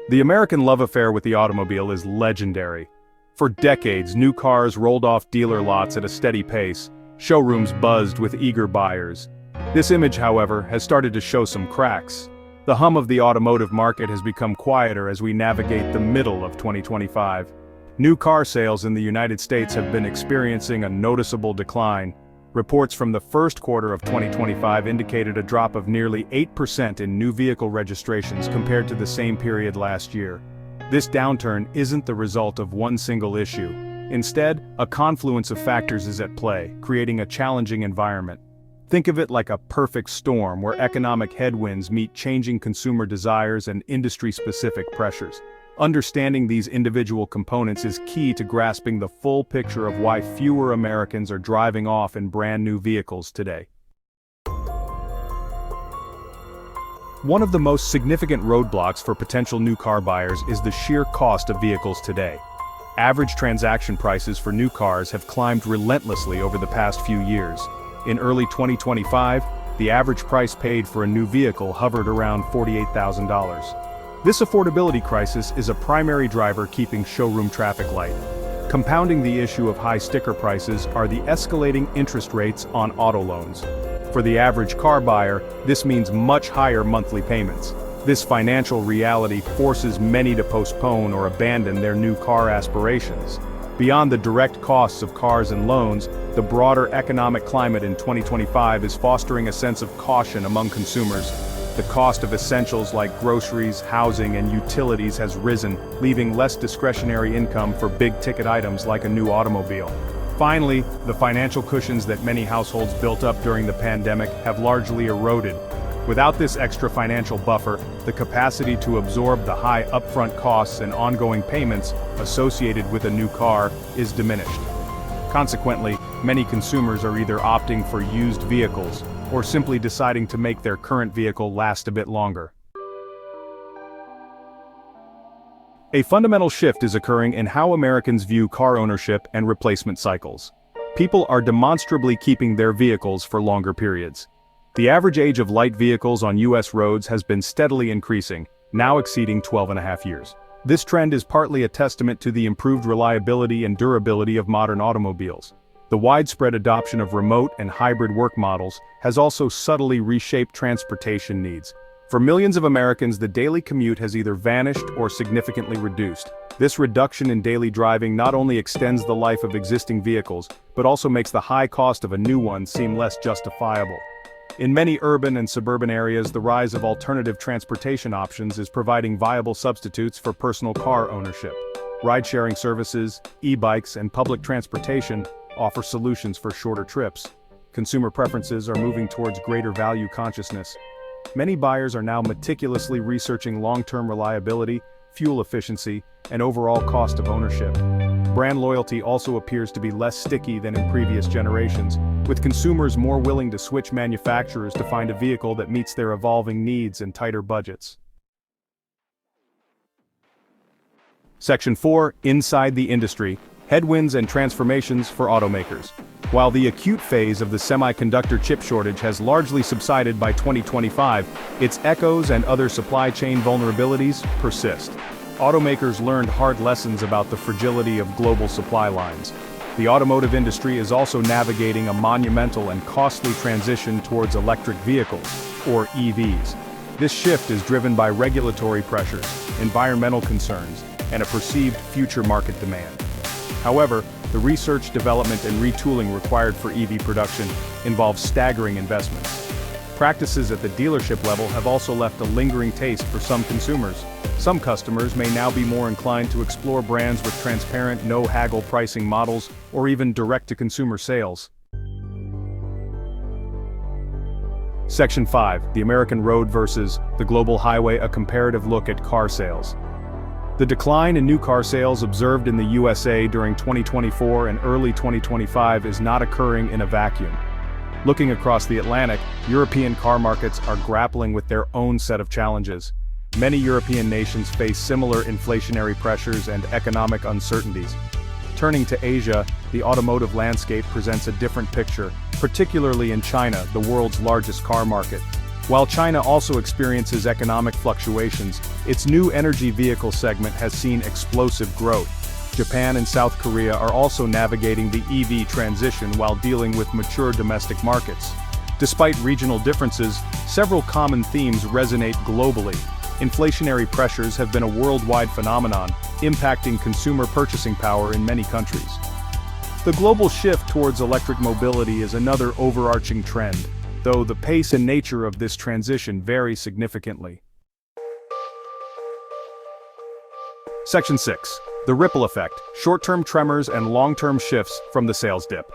The American love affair with the automobile is legendary. For decades, new cars rolled off dealer lots at a steady pace, showrooms buzzed with eager buyers. This image, however, has started to show some cracks. The hum of the automotive market has become quieter as we navigate the middle of 2025. New car sales in the United States have been experiencing a noticeable decline. Reports from the first quarter of 2025 indicated a drop of nearly 8% in new vehicle registrations compared to the same period last year. This downturn isn't the result of one single issue. Instead, a confluence of factors is at play, creating a challenging environment. Think of it like a perfect storm where economic headwinds meet changing consumer desires and industry-specific pressures. Understanding these individual components is key to grasping the full picture of why fewer Americans are driving off in brand new vehicles today. One of the most significant roadblocks for potential new car buyers is the sheer cost of vehicles today. Average transaction prices for new cars have climbed relentlessly over the past few years. In early 2025, the average price paid for a new vehicle hovered around $48,000. This affordability crisis is a primary driver keeping showroom traffic light. Compounding the issue of high sticker prices are the escalating interest rates on auto loans. For the average car buyer, this means much higher monthly payments. This financial reality forces many to postpone or abandon their new car aspirations. Beyond the direct costs of cars and loans, the broader economic climate in 2025 is fostering a sense of caution among consumers. The cost of essentials like groceries, housing, and utilities has risen, leaving less discretionary income for big-ticket items like a new automobile. Finally, the financial cushions that many households built up during the pandemic have largely eroded. Without this extra financial buffer, the capacity to absorb the high upfront costs and ongoing payments associated with a new car is diminished. Consequently, many consumers are either opting for used vehicles or simply deciding to make their current vehicle last a bit longer. A fundamental shift is occurring in how Americans view car ownership and replacement cycles. People are demonstrably keeping their vehicles for longer periods. The average age of light vehicles on U.S. roads has been steadily increasing, now exceeding 12.5 years. This trend is partly a testament to the improved reliability and durability of modern automobiles. The widespread adoption of remote and hybrid work models has also subtly reshaped transportation needs. For millions of Americans, the daily commute has either vanished or significantly reduced. This reduction in daily driving not only extends the life of existing vehicles, but also makes the high cost of a new one seem less justifiable. In many urban and suburban areas, the rise of alternative transportation options is providing viable substitutes for personal car ownership. Ride-sharing services, e-bikes, and public transportation offer solutions for shorter trips. Consumer preferences are moving towards greater value consciousness. Many buyers are now meticulously researching long-term reliability, fuel efficiency, and overall cost of ownership. Brand loyalty also appears to be less sticky than in previous generations, with consumers more willing to switch manufacturers to find a vehicle that meets their evolving needs and tighter budgets. Section 4, Inside the Industry, Headwinds and Transformations for Automakers. While the acute phase of the semiconductor chip shortage has largely subsided by 2025, its echoes and other supply chain vulnerabilities persist. Automakers learned hard lessons about the fragility of global supply lines. The automotive industry is also navigating a monumental and costly transition towards electric vehicles, or EVs. This shift is driven by regulatory pressures, environmental concerns, and a perceived future market demand. However, the research, development, and retooling required for EV production involves staggering investments. Practices at the dealership level have also left a lingering taste for some consumers. Some customers may now be more inclined to explore brands with transparent, no-haggle pricing models, or even direct-to-consumer sales. Section 5, The American Road versus the Global Highway, a comparative look at car sales. The decline in new car sales observed in the USA during 2024 and early 2025 is not occurring in a vacuum. Looking across the Atlantic, European car markets are grappling with their own set of challenges. Many European nations face similar inflationary pressures and economic uncertainties. Turning to Asia, the automotive landscape presents a different picture, particularly in China, the world's largest car market. While China also experiences economic fluctuations, its new energy vehicle segment has seen explosive growth. Japan and South Korea are also navigating the EV transition while dealing with mature domestic markets. Despite regional differences, several common themes resonate globally. Inflationary pressures have been a worldwide phenomenon, impacting consumer purchasing power in many countries. The global shift towards electric mobility is another overarching trend, though the pace and nature of this transition vary significantly. Section 6. The ripple effect, short-term tremors and long-term shifts from the sales dip.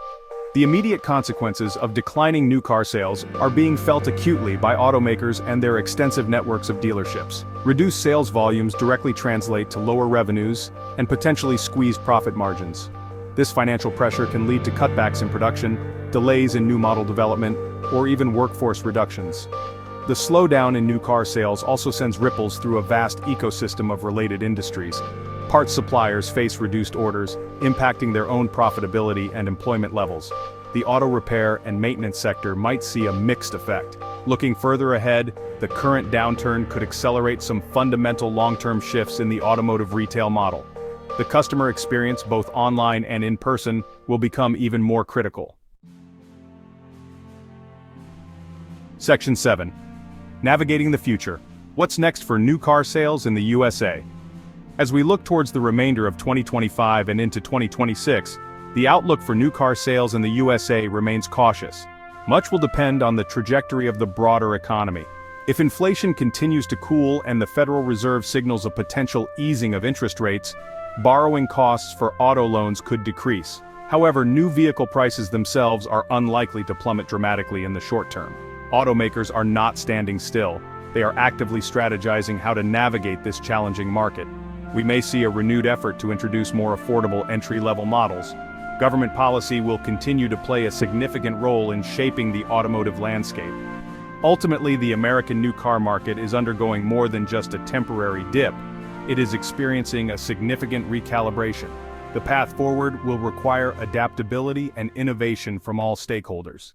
The immediate consequences of declining new car sales are being felt acutely by automakers and their extensive networks of dealerships. Reduced sales volumes directly translate to lower revenues and potentially squeezed profit margins. This financial pressure can lead to cutbacks in production, delays in new model development, or even workforce reductions. The slowdown in new car sales also sends ripples through a vast ecosystem of related industries. Parts suppliers face reduced orders, impacting their own profitability and employment levels. The auto repair and maintenance sector might see a mixed effect. Looking further ahead, the current downturn could accelerate some fundamental long-term shifts in the automotive retail model. The customer experience, both online and in person, will become even more critical. Section 7. Navigating the future. What's next for new car sales in the USA? As we look towards the remainder of 2025 and into 2026, the outlook for new car sales in the USA remains cautious. Much will depend on the trajectory of the broader economy. If inflation continues to cool and the Federal Reserve signals a potential easing of interest rates, borrowing costs for auto loans could decrease. However, new vehicle prices themselves are unlikely to plummet dramatically in the short term. Automakers are not standing still. They are actively strategizing how to navigate this challenging market. We may see a renewed effort to introduce more affordable entry-level models. Government policy will continue to play a significant role in shaping the automotive landscape. Ultimately, the American new car market is undergoing more than just a temporary dip. It is experiencing a significant recalibration. The path forward will require adaptability and innovation from all stakeholders.